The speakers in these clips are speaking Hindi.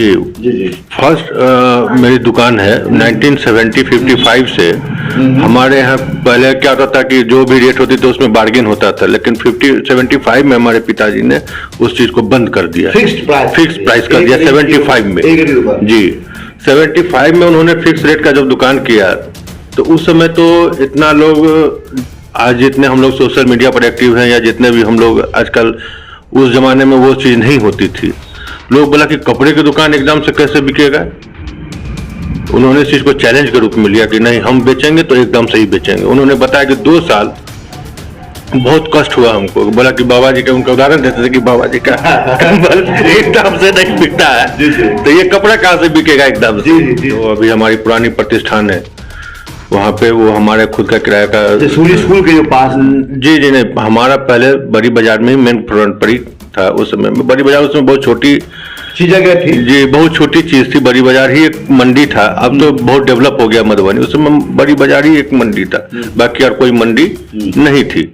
जी जी। फर्स्ट मेरी दुकान है 1955 से। हमारे यहाँ पहले क्या होता था कि जो भी रेट होती थी उसमें बार्गेन होता था, लेकिन 75 में हमारे पिताजी ने उस चीज को बंद कर दिया, फिक्स प्राइस कर दिया 75 में। जी 75 में उन्होंने फिक्स रेट का जब दुकान किया तो उस समय तो इतना लोग, आज जितने हम लोग सोशल मीडिया पर एक्टिव हैं या जितने भी हम लोग आजकल, उस जमाने में वो चीज नहीं होती थी। लोग बोला कि कपड़े की दुकान एकदम से कैसे बिकेगा। उन्होंने इस चीज को चैलेंज के रूप में लिया कि नहीं हम बेचेंगे तो एकदम से ही बेचेंगे। उन्होंने बताया कि 2 साल बहुत कष्ट हुआ हमको। बोला कि बाबा जी का, उनका उदाहरण देते थे कि बाबा जी का कंबल एकदम से नहीं बिकता है, तो ये कपड़ा कहाँ से बिकेगा एकदम से। तो अभी हमारी पुरानी प्रतिष्ठान है, वहाँ पे वो हमारे खुद का किराया का सूरी स्कूल के जो पास। जी जी नहीं, हमारा पहले बड़ी बाजार में ही मेन फ्रंट पर ही था। उस समय में बड़ी बाजार, उसमें बहुत छोटी जगह थी जी, बहुत छोटी चीज थी। बड़ी बाजार ही एक मंडी था। अब तो बहुत डेवलप हो गया मधुबनी, उस समय बड़ी बाजार ही एक मंडी था, बाकी और कोई मंडी नहीं थी।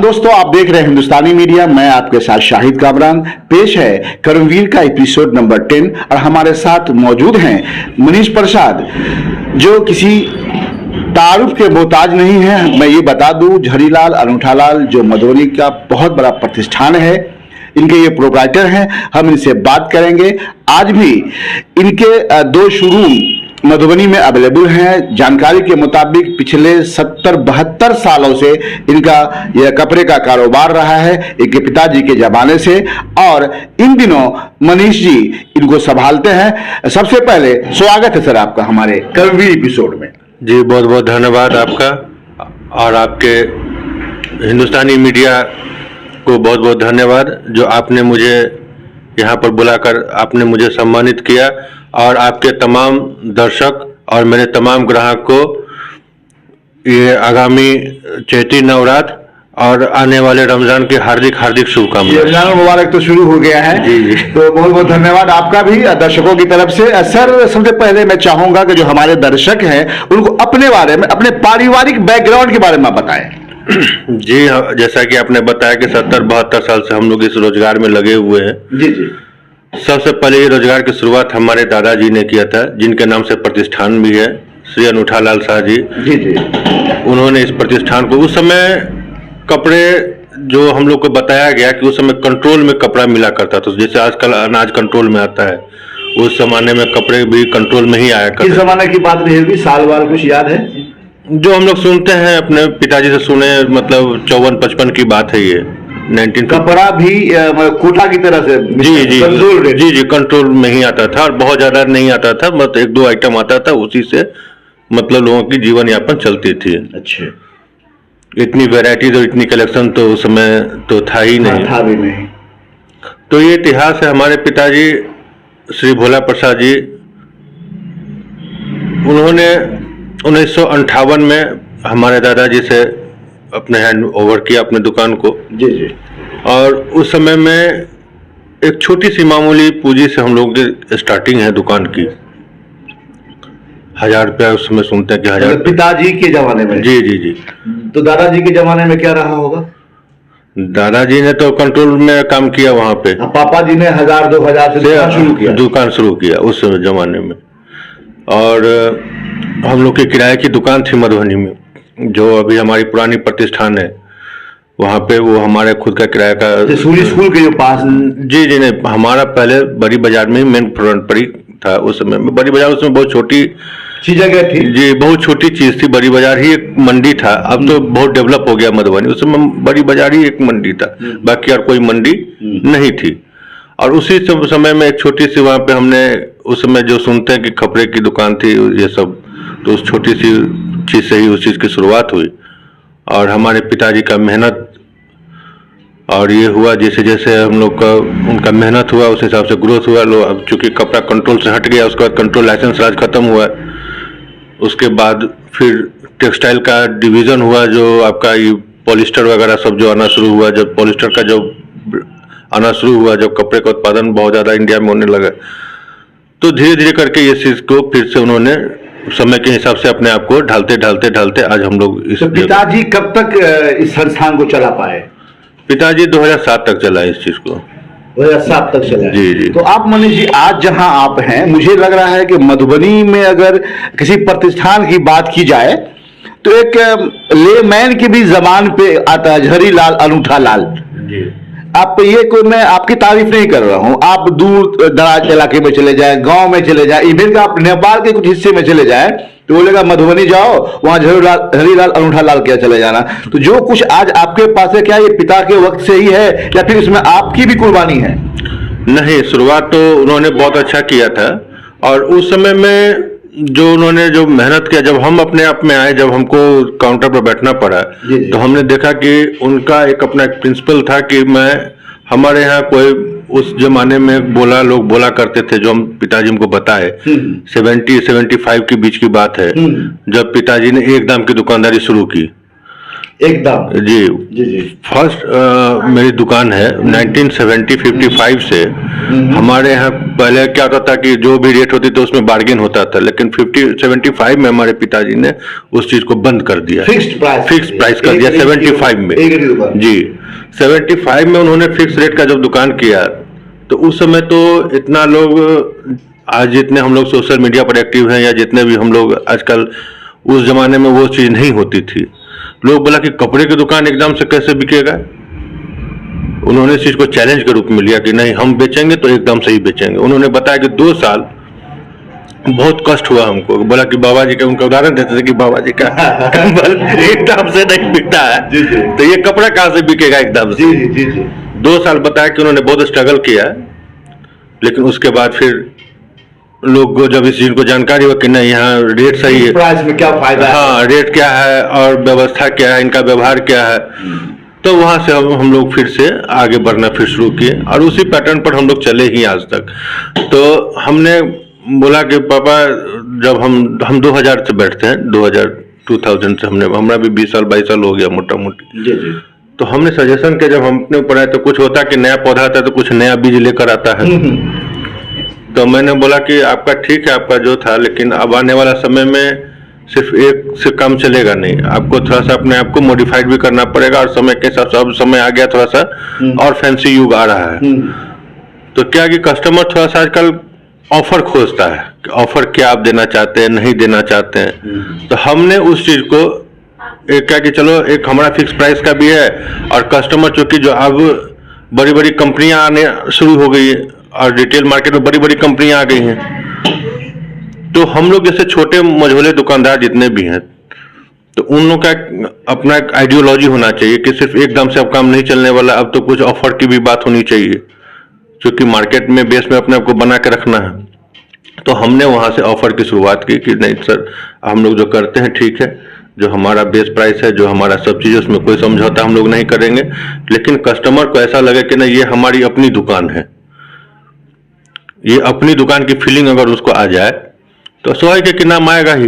दोस्तों, आप देख रहे हैं हिंदुस्तानी मीडिया। मैं आपके साथ शाहिद कामरान। पेश है कर्मवीर का एपिसोड नंबर 10 और हमारे साथ मौजूद हैं मनीष प्रसाद, जो किसी तारुफ के मोहताज नहीं है। मैं ये बता दूं, झरीलाल अनूठालाल जो मधुबनी का बहुत बड़ा प्रतिष्ठान है, इनके ये प्रोप्राइटर हैं। हम इनसे बात करेंगे। आज भी इनके 2 शोरूम मधुबनी में अवेलेबल हैं। जानकारी के मुताबिक पिछले 70-72 सालों से इनका यह कपड़े का कारोबार रहा है, इनके पिताजी के जमाने से, और इन दिनों मनीष जी इनको संभालते हैं। सबसे पहले स्वागत है सर आपका हमारे कर्मवीर एपिसोड में। जी बहुत बहुत धन्यवाद आपका, और आपके हिंदुस्तानी मीडिया को बहुत बहुत धन्यवाद जो आपने मुझे यहाँ पर बुलाकर आपने मुझे सम्मानित किया, और आपके तमाम दर्शक और मेरे तमाम ग्राहक को ये आगामी चैती नवरात्र और आने वाले रमजान की हार्दिक हार्दिक शुभकामनाएं। रमजान मुबारक तो शुरू हो गया है। जी जी, तो बहुत बहुत धन्यवाद आपका भी दर्शकों की तरफ से। सर, सबसे पहले मैं चाहूंगा कि जो हमारे दर्शक हैं उनको अपने बारे में, अपने पारिवारिक बैकग्राउंड के बारे में बताएं। जी हाँ, जैसा कि आपने बताया कि 70-72 साल से हम लोग इस रोजगार में लगे हुए हैं। जी जी। सबसे पहले ये रोजगार की शुरुआत हमारे दादाजी ने किया था, जिनके नाम से प्रतिष्ठान भी है, श्री अनूठालाल शाह जी। जी जी। उन्होंने इस प्रतिष्ठान को, उस समय कपड़े जो हम लोग को बताया गया कि उस समय कंट्रोल में कपड़ा मिला करता था, जैसे आजकल अनाज कंट्रोल में आता है, उस जमाने में कपड़े भी कंट्रोल में ही आया करते। किस जमाने की बात नहीं होगी, साल वाल कुछ याद है? जो हम लोग सुनते हैं अपने पिताजी से सुने, मतलब 54-55 की बात है ये। 19 कपड़ा भी कोटा की तरह से जी जी जी जी कंट्रोल में ही आता था, और बहुत ज्यादा नहीं आता था, मतलब 1-2 आइटम आता था, उसी से मतलब लोगों की जीवन यापन चलती थी। अच्छा, इतनी वैरायटीज और इतनी कलेक्शन तो उस समय तो था ही नहीं। था भी नहीं। तो ये इतिहास है। हमारे पिताजी श्री भोला प्रसाद जी, उन्होंने 1958 में हमारे दादाजी से अपने हैंड ओवर किया अपने दुकान को। जी जी। और उस समय में एक छोटी सी मामूली पूंजी से हम लोगों की स्टार्टिंग है दुकान की। 1000 रुपया उस समय सुनते हैं कि 1000। पिताजी के जमाने में? जी जी जी। तो दादाजी के जमाने में क्या रहा होगा? दादाजी ने तो कंट्रोल में काम किया वहां पे। पापा जी ने 1000-2000 से दुकान शुरू किया उस जमाने में। और हम लोग की किराए की दुकान थी मधुबनी में, जो अभी हमारी पुरानी प्रतिष्ठान है, वहाँ पे वो हमारे खुद का किराया का सूरी स्कूल के जो पास। जी जी नहीं, हमारा पहले बड़ी बाजार में ही मेन फ्रंट पर ही था। उस समय में बड़ी बाजार, उसमें बहुत छोटी जगह थी जी, बहुत छोटी चीज थी। बड़ी बाजार ही एक मंडी था। अब तो बहुत डेवलप हो गया मधुबनी, उस समय बड़ी बाजार ही एक मंडी था, बाकी और कोई मंडी नहीं थी। और उसी समय में एक छोटी सी वहाँ पे हमने, उस समय जो सुनते हैं कि कपड़े की दुकान थी ये सब, तो उस छोटी सी चीज से ही उस चीज की शुरुआत हुई। और हमारे पिताजी का मेहनत और ये हुआ जैसे जैसे हम लोग का उनका मेहनत हुआ उस हिसाब से ग्रोथ हुआ। लोग अब चूंकि कपड़ा कंट्रोल से हट गया, उसके बाद कंट्रोल लाइसेंस राज खत्म हुआ। उसके बाद फिर टेक्सटाइल का डिवीज़न हुआ, जो आपका ये पॉलिस्टर वगैरह सब जो आना शुरू हुआ। जब पॉलिस्टर का जब आना शुरू हुआ, जब कपड़े का उत्पादन बहुत ज़्यादा इंडिया में होने लगा, तो धीरे धीरे करके ये चीज़ को फिर से उन्होंने समय के हिसाब से अपने आप को ढालते ढालते ढालते आज हम लोग इस। तो पिताजी कब तक इस संस्थान को चला पाए? पिताजी 2007 तक चला इस चीज़ को। 2007 तक चला। जी जी। तो आप मनीष जी आज जहां आप हैं, मुझे लग रहा है कि मधुबनी में अगर किसी प्रतिष्ठान की बात की जाए तो एक लेमैन की भी जबान पे आता है, झरीलाल अनूठा लाल जी। आप ये कोई, मैं आपकी तारीफ नहीं कर रहा हूं, आप दूर दराज इलाके में चले जाए, गांव में चले जाए, इवन का आप नेपाल के कुछ हिस्से में चले जाए तो बोलेगा मधुबनी जाओ, वहां झरीलाल अनूठा लाल क्या चले जाना। तो जो कुछ आज आपके पास है, क्या ये पिता के वक्त से ही है या फिर इसमें आपकी भी कुर्बानी है? नहीं, शुरुआत तो उन्होंने बहुत अच्छा किया था और उस समय में जो उन्होंने जो मेहनत किया, जब हम अपने आप में आए, जब हमको काउंटर पर बैठना पड़ा, तो हमने देखा कि उनका एक अपना एक प्रिंसिपल था कि हमारे यहाँ कोई उस जमाने में लोग बोला करते थे, जो हम पिताजी हमको बताए, 70-75 के बीच की बात है, जब पिताजी ने एक दाम की दुकानदारी शुरू की। एकदम जी जी जी। फर्स्ट मेरी दुकान है 1970-55 से। हमारे यहाँ पहले क्या होता था कि जो भी रेट होती तो उसमें बार्गेन होता था, लेकिन 75 में हमारे पिताजी ने उस चीज को बंद कर दिया, फिक्स प्राइस कर दिया 75 में। जी 75 में उन्होंने फिक्स रेट का जब दुकान किया, तो उस समय तो इतना लोग, आज जितने हम लोग सोशल मीडिया पर एक्टिव हैं या जितने भी हम लोग आजकल, उस जमाने में वो चीज नहीं होती थी। लोग बोला कि कपड़े की दुकान एकदम से कैसे बिकेगा। उन्होंने इस चीज को चैलेंज के रूप में लिया कि नहीं, हम बेचेंगे तो एकदम से ही बेचेंगे। उन्होंने बताया कि 2 साल बहुत कष्ट हुआ हमको। बोला कि बाबा जी का, उनका उदाहरण देते थे कि बाबा जी का कंबल एकदम से नहीं बिकता है, तो ये कपड़ा कहां से बिकेगा एकदम से। 2 साल बताया कि उन्होंने बहुत स्ट्रगल किया, लेकिन उसके बाद फिर लोग को जब इस चीज को जानकारी हुआ कि नहीं, यहाँ रेट सही है, प्राइस में क्या फायदा है, हाँ रेट क्या है और व्यवस्था क्या है, इनका व्यवहार क्या है, तो वहां से हम लोग फिर से आगे बढ़ना फिर शुरू किए और उसी पैटर्न पर हम लोग चले ही आज तक। तो हमने बोला कि पापा, जब हम 2000 से बैठते हैं, 2000 से हमने, हमारा भी 20 साल 22 साल हो गया मोटा मोटी। तो हमने सजेशन किया, जब हम अपने ऊपर आए तो कुछ होता कि नया पौधा आता है तो कुछ नया बीज लेकर आता है। तो मैंने बोला कि आपका ठीक है, आपका जो था, लेकिन अब आने वाला समय में सिर्फ एक से कम चलेगा नहीं, आपको थोड़ा सा अपने आप को मॉडिफाइड भी करना पड़ेगा। और समय के साथ अब समय आ गया थोड़ा सा और फैंसी युग आ रहा है, तो क्या कि कस्टमर थोड़ा सा आजकल ऑफर खोजता है कि ऑफर क्या आप देना चाहते हैं, नहीं देना चाहते हैं। तो हमने उस चीज को एक क्या कि चलो, एक हमारा फिक्स प्राइस का भी है और कस्टमर चूंकि जो अब बड़ी बड़ी कंपनियां आने शुरू हो गई है और रिटेल मार्केट में बड़ी बड़ी कंपनियां आ गई हैं, तो हम लोग जैसे छोटे मझोले दुकानदार जितने भी हैं, तो उन लोगों का अपना एक आइडियोलॉजी होना चाहिए कि सिर्फ एकदम से अब काम नहीं चलने वाला, अब तो कुछ ऑफर की भी बात होनी चाहिए, क्योंकि मार्केट में बेस में अपने आप को बना के रखना है। तो हमने वहां से ऑफर की शुरुआत की कि नहीं सर, हम लोग जो करते हैं ठीक है, जो हमारा बेस प्राइस है, जो हमारा सब चीज, उसमें कोई समझौता हम लोग नहीं करेंगे, लेकिन कस्टमर को ऐसा लगे कि नहीं, ये हमारी अपनी दुकान है, ये अपनी दुकान की फीलिंग अगर उसको आ जाए तो स्वाभाविक है कि नाम आएगा ही।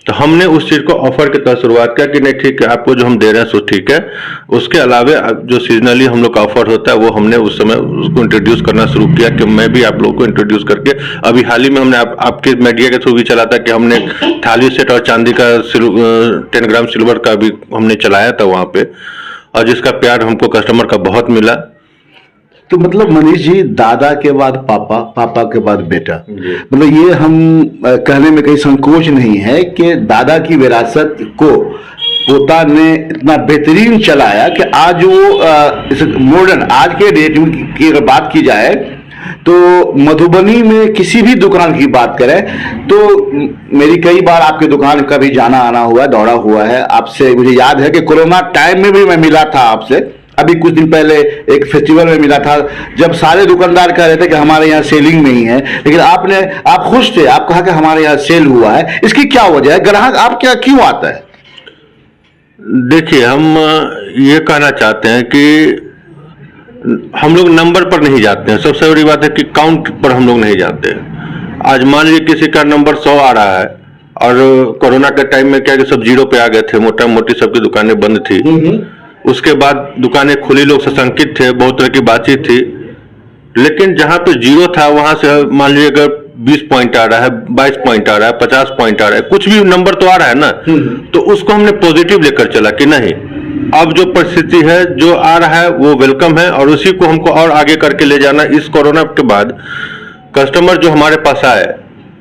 तो हमने उस चीज को ऑफर के तहत शुरुआत किया कि नहीं ठीक है, आपको जो हम दे रहे हैं सो ठीक है, उसके अलावे जो सीजनली हम लोग का ऑफर होता है वो हमने उस समय उसको इंट्रोड्यूस करना शुरू किया। कि मैं भी आप लोगों को इंट्रोड्यूस करके, अभी हाल ही में हमने आपके मीडिया के थ्रू भी चला था कि हमने थाली सेट और चांदी का 10 ग्राम सिल्वर का भी हमने चलाया था वहां पे, और जिसका प्यार हमको कस्टमर का बहुत मिला। तो मतलब मनीष जी, दादा के बाद पापा, पापा के बाद बेटा, मतलब ये हम कहने में कहीं संकोच नहीं है कि दादा की विरासत को पोता ने इतना बेहतरीन चलाया कि आज वो मॉडर्न, आज के डेट की अगर बात की जाए तो मधुबनी में किसी भी दुकान की बात करें तो मेरी कई बार आपकी दुकान का भी जाना आना हुआ, दौड़ा हुआ है आपसे। मुझे याद है कि कोरोना टाइम में भी मैं मिला था आपसे, अभी कुछ दिन पहले एक फेस्टिवल में मिला था, जब सारे दुकानदार कह रहे थे कि हमारे यहाँ सेलिंग नहीं है, लेकिन आप खुश थे, आप कहा कि हमारे यहाँ सेल हुआ है। इसकी क्या वजह है? ग्राहक आप क्या क्यों आता है? देखिए, हम ये कहना चाहते हैं कि हम लोग नंबर पर नहीं जाते हैं। सबसे बड़ी बात है कि काउंट पर हम लोग नहीं जाते हैं। आज मान लीजिए किसी का नंबर 100 आ रहा है और कोरोना के टाइम में क्या कि सब जीरो पे आ गए थे, मोटा मोटी सबकी दुकानें बंद थी। उसके बाद दुकानें खुली, लोग सशंकित थे, बहुत तरह की बातचीत थी। लेकिन जहां पे जीरो था वहां से मान लीजिए अगर 20 पॉइंट आ रहा है, 22 पॉइंट आ रहा है, 50 पॉइंट आ रहा है, कुछ भी नंबर तो आ रहा है ना, तो उसको हमने पॉजिटिव लेकर चला कि नहीं, अब जो परिस्थिति है, जो आ रहा है वो वेलकम है और उसी को हमको और आगे करके ले जाना। इस कोरोना के बाद कस्टमर जो हमारे पास आए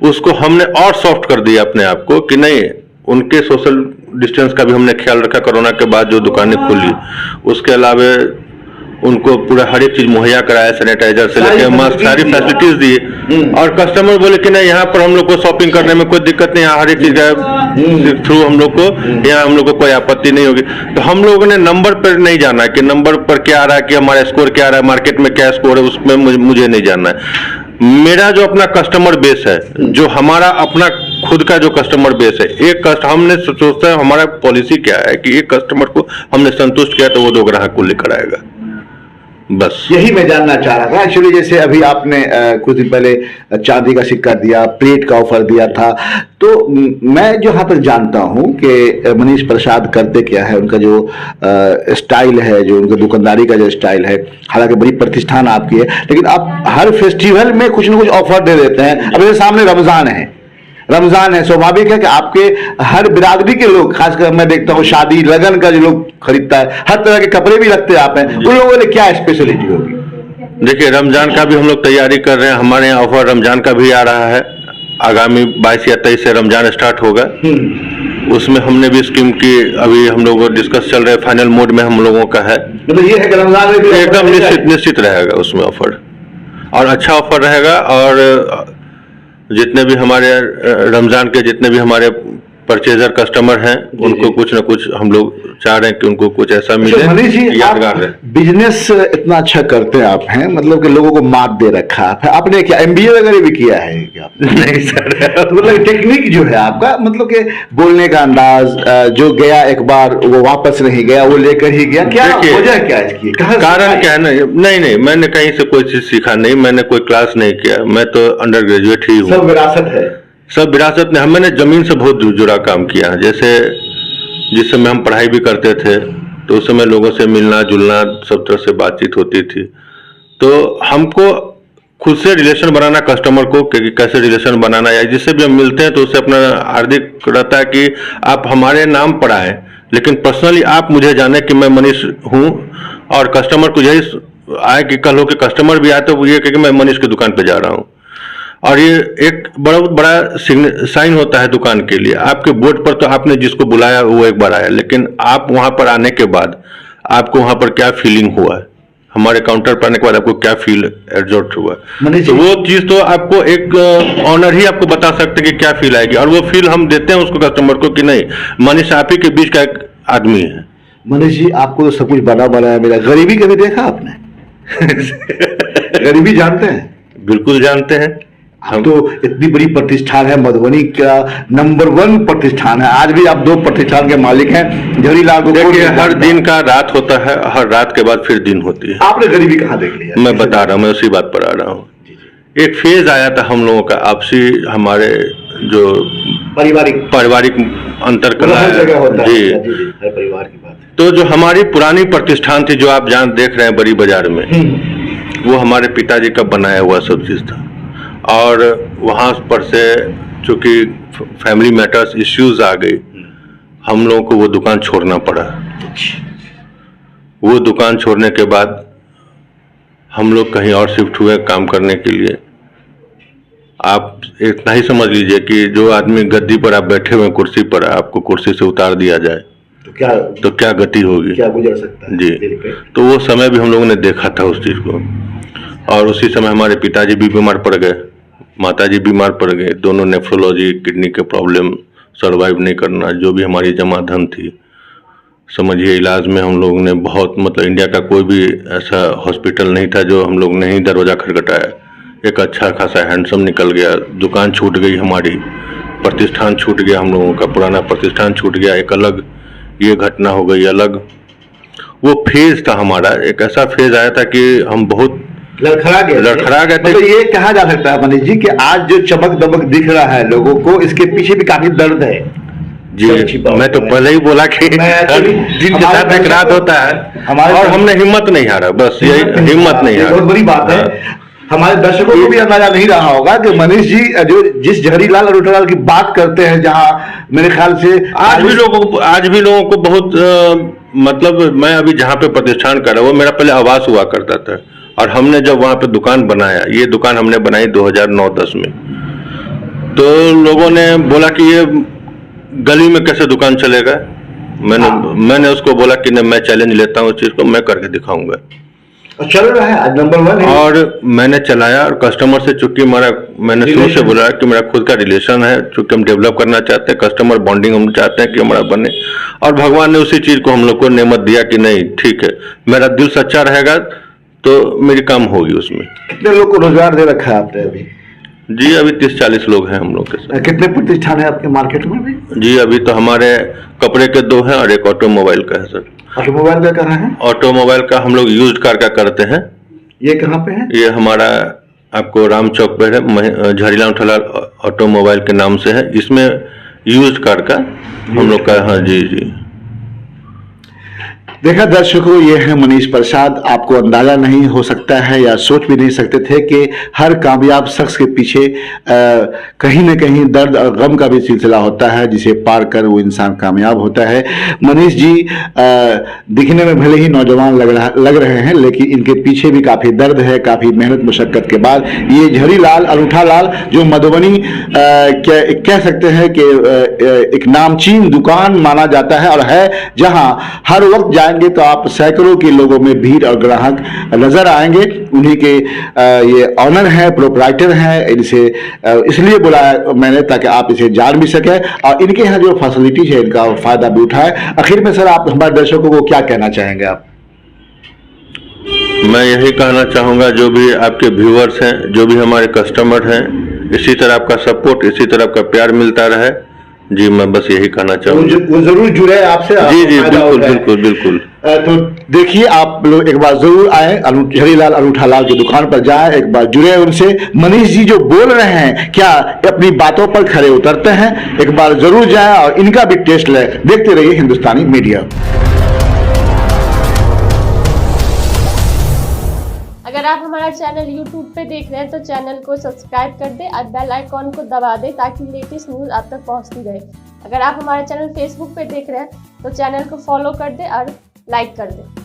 उसको हमने और सॉफ्ट कर दिया अपने आप को कि नहीं, उनके सोशल डिस्टेंस का भी हमने ख्याल रखा। कोरोना के बाद जो दुकानें खुली, उसके अलावा उनको पूरा हर एक चीज मुहैया कराया, सैनिटाइजर से लेकर मास्क, सारी फैसिलिटीज दी। और कस्टमर बोले कि नहीं, यहाँ पर हम लोग को शॉपिंग करने में कोई दिक्कत नहीं, यहाँ हर एक चीज के थ्रू हम लोग को, यहाँ हम लोग को कोई आपत्ति नहीं होगी। तो हम लोगों ने नंबर पर नहीं जाना है कि नंबर पर क्या आ रहा है, कि हमारा स्कोर क्या आ रहा है, मार्केट में क्या स्कोर है, उसमें मुझे नहीं जानना है। मेरा जो अपना कस्टमर बेस है, जो हमारा अपना खुद का जो कस्टमर बेस है, एक हमने सोचता है, हमारा पॉलिसी क्या है कि एक कस्टमर को हमने संतुष्ट किया तो वो 2 ग्राहक को लेकर आएगा। बस यही मैं जानना चाह रहा था एक्चुअली। जैसे अभी आपने कुछ दिन पहले चांदी का सिक्का दिया, प्लेट का ऑफर दिया था, तो मैं जो यहाँ तक जानता हूँ कि मनीष प्रसाद करते क्या है, उनका जो स्टाइल है, जो उनका दुकानदारी का जो स्टाइल है, हालांकि बड़ी प्रतिष्ठान आपकी है, लेकिन आप हर फेस्टिवल में कुछ ना कुछ ऑफर दे देते हैं। अब जैसे सामने रमजान है, स्वाभाविक है कि आपके हर बिरादरी के लोग, खासकर मैं देखता हूँ शादी लगन का जो लोग खरीदता है, हर तरह के कपड़े भी रखते हैं आप हैं, उन लोगों के लिए क्या स्पेशलिटी होगी? देखिए, रमजान का भी हम लोग तैयारी कर रहे हैं। हमारे यहाँ ऑफर रमजान का भी आ रहा है। आगामी 22 या 23 से रमजान स्टार्ट होगा। उसमें हमने भी स्कीम की, अभी हम लोग डिस्कस चल रहे हैं, फाइनल मोड में हम लोगों का है। मतलब ये है कि रमजान में भी एकदम निश्चित रहेगा उसमें ऑफर, और अच्छा ऑफर रहेगा। और जितने भी हमारे रमजान के जितने भी हमारे परचेजर कस्टमर हैं, उनको कुछ ना कुछ हम लोग चाह रहे हैं कि उनको कुछ ऐसा मिले यादगार रहे। बिजनेस इतना अच्छा करते हैं आप हैं, मतलब कि लोगों को मात दे रखा है आपने। क्या MBA वगैरह भी किया है क्या? नहीं सर, तो मतलब टेक्निक जो है आपका, मतलब कि बोलने का अंदाज, जो गया एक बार वो वापस नहीं गया, वो लेकर ही गया, क्या वजह क्या है इसकी, कारण क्या है ना? नहीं, मैंने कहीं से कोई चीज सीखा नहीं, मैंने कोई क्लास नहीं किया, मैं तो अंडर ग्रेजुएट ही हूँ। सब विरासत है, सब विरासत में। मैंने जमीन से बहुत जुड़ा काम किया। जैसे जिस समय हम पढ़ाई भी करते थे तो उस समय लोगों से मिलना जुलना, सब तरह से बातचीत होती थी। तो हमको खुद से रिलेशन बनाना कस्टमर को, कि कैसे रिलेशन बनाना, या जिससे भी हम मिलते हैं तो उससे अपना हार्दिक रहता है कि आप हमारे नाम पर आए, लेकिन पर्सनली आप मुझे जाने कि मैं मनीष हूँ। और कस्टमर को यही आए कि कल हो के कस्टमर भी आए तो ये कि मैं मनीष की दुकान पे जा रहा हूँ। और ये एक बहुत बड़ा साइन होता है दुकान के लिए। आपके बोर्ड पर तो आपने जिसको बुलाया वो एक बार आया, लेकिन आप वहां पर आने के बाद आपको वहां पर क्या फीलिंग हुआ है, हमारे काउंटर पर आने के बाद आपको क्या फील एब्जॉर्ब हुआ, तो वो चीज तो आपको एक ऑनर ही आपको बता सकते कि क्या फील आएगी। और वो फील हम देते हैं उसको कस्टमर को कि नहीं, मनीष आप ही के बीच का एक आदमी है। मनीष जी, आपको तो सब कुछ बना है। मेरा गरीबी कभी देखा आपने? गरीबी जानते हैं? बिल्कुल जानते हैं। हम तो इतनी बड़ी प्रतिष्ठान है, मधुबनी का नंबर 1 प्रतिष्ठान है, आज भी आप 2 प्रतिष्ठान के मालिक हैं। झरीलाल को देखिए, हर दिन का रात होता है, हर रात के बाद फिर दिन होती है। आपने गरीबी कहाँ देख लिया? मैं बता रहा हूँ, मैं उसी बात पर आ रहा हूँ। एक फेज आया था हम लोगों का आपसी, हमारे जो पारिवारिक अंतर कला है जी, हर परिवार की बात है। तो जो हमारी पुरानी प्रतिष्ठान थी, जो आप देख रहे हैं बड़ी बाजार में, वो हमारे पिताजी का बनाया हुआ सब चीज था। और वहां पर से चूंकि फैमिली मैटर्स इश्यूज आ गई, हम लोगों को वो दुकान छोड़ना पड़ा। वो दुकान छोड़ने के बाद हम लोग कहीं और शिफ्ट हुए काम करने के लिए। आप इतना ही समझ लीजिए कि जो आदमी गद्दी पर आप बैठे हुए कुर्सी पर, आपको कुर्सी से उतार दिया जाए तो क्या गति होगी, क्या गुजर सकता है जी। तो वो समय भी हम लोगों ने देखा था उस चीज को। और उसी समय हमारे पिताजी भी बीमार पड़ गए, माताजी बीमार पड़ गए, दोनों नेफ्रोलॉजी, किडनी के प्रॉब्लम, सरवाइव नहीं करना, जो भी हमारी जमा धन थी, समझिए इलाज में हम लोगों ने बहुत, मतलब इंडिया का कोई भी ऐसा हॉस्पिटल नहीं था जो हम लोग नहीं दरवाजा खटखटाया। एक अच्छा खासा हैंडसम निकल गया, दुकान छूट गई हमारी, प्रतिष्ठान छूट गया हम लोगों का, पुराना प्रतिष्ठान छूट गया, एक अलग ये घटना हो गई अलग। वो फेज था हमारा, एक ऐसा फेज आया था कि हम बहुत लड़खड़ा गए थे। मतलब ये कहा जा सकता है मनीष जी कि आज जो चमक दमक दिख रहा है लोगों को, इसके पीछे भी काफी दर्द है। जी, मैं तो पहले ही बोला कि दिन के साथ एक रात होता है और हमने हिम्मत नहीं हारा, बस यही हिम्मत नहीं हारा। बहुत बड़ी बात है। हमारे दर्शकों को भी अंदाजा नहीं रहा होगा कि मनीष जी जो जिस जहरीलाल और उठलाल की बात करते हैं, जहां मेरे ख्याल से आज भी लोगों को बहुत मतलब मैं अभी जहाँ पे प्रतिष्ठान कर रहा हूँ वो मेरा पहले आवास हुआ करता था, और हमने जब वहाँ पे दुकान बनाया, ये दुकान हमने बनाई 2009-10 में, तो लोगों ने बोला कि ये गली में कैसे दुकान चलेगा। मैंने उसको बोला कि नहीं, मैं चैलेंज लेता हूँ उस चीज को, मैं करके दिखाऊंगा। चल रहा है आज नंबर 1 है। और मैंने चलाया, और कस्टमर से चूंकि मैंने शुरू से बोला कि मेरा खुद का रिलेशन है, चूंकि हम डेवलप करना चाहते हैं, कस्टमर बॉन्डिंग हम चाहते हैं कि हमारा बने, और भगवान ने उसी चीज को हम लोग को नेमत दिया कि नहीं ठीक है, मेरा दिल सच्चा रहेगा तो मेरी काम होगी उसमें। कितने लोग को रोजगार दे रखा है आपने अभी? जी अभी 30-40 लोग हैं हम लोग के साथ। कितने प्रतिष्ठान है आपके मार्केट में भी? जी अभी तो हमारे कपड़े के 2 हैं और एक ऑटोमोबाइल का है सर। ऑटोमोबाइल का कहाँ है? ऑटोमोबाइल का हम लोग यूज्ड कार का करते हैं। ये कहाँ पे है? ये हमारा आपको राम चौक पे है, झरीलाल उठलाल ऑटोमोबाइल के नाम से है। इसमें यूज्ड कार का हम लोग का, हाँ जी जी। देखा दर्शकों, ये है मनीष प्रसाद। आपको अंदाजा नहीं हो सकता है या सोच भी नहीं सकते थे कि हर कामयाब शख्स के पीछे कहीं न कहीं दर्द और गम का भी सिलसिला होता है, जिसे पार कर वो इंसान कामयाब होता है। मनीष जी दिखने में भले ही नौजवान लग रहे हैं, लेकिन इनके पीछे भी काफ़ी दर्द है। काफ़ी मेहनत मुशक्कत के बाद ये झरीलाल अनूठा लाल, जो मधुबनी कह सकते हैं कि एक नामचीन दुकान माना जाता है, और है जहाँ हर वक्त जाएंगे तो आप सैकड़ों के लोगों में भीड़ और ग्राहक नजर आएंगे। उन्हीं के ये ऑनर हैं, प्रोप्राइटर हैं। इनसे इसलिए बुलाया मैंने ताकि आप इसे जान भी सकें और इनके यहाँ जो फैसिलिटीज है इनका फायदा भी उठाए। आखिर में सर, आप हमारे दर्शकों को क्या कहना चाहेंगे? आप मैं यही कहना चाहूँगा, जो भी आपके व्यूअर्स हैं, जो भी हमारे कस्टमर हैं, इसी तरह आपका सपोर्ट, इसी तरह आपका प्यार मिलता रहे। जी मैं बस यही कहना चाहूँगा। वो जरूर जुड़े आपसे। जी जी बिल्कुल बिल्कुल बिल्कुल। तो देखिए, आप लोग एक बार जरूर आए, झरीलाल अनूठा लाल की दुकान पर जाएं, एक बार जुड़े उनसे। मनीष जी जो बोल रहे हैं, क्या अपनी बातों पर खरे उतरते हैं? एक बार जरूर जाएं और इनका भी टेस्ट लें। देखते रहिए हिंदुस्तानी मीडिया। अगर आप हमारा चैनल YouTube पे देख रहे हैं तो चैनल को सब्सक्राइब कर दें और बेल आइकॉन को दबा दें ताकि लेटेस्ट न्यूज़ आप तक पहुंचती रहे। अगर आप हमारा चैनल Facebook पे देख रहे हैं तो चैनल को फॉलो कर दें और लाइक कर दें।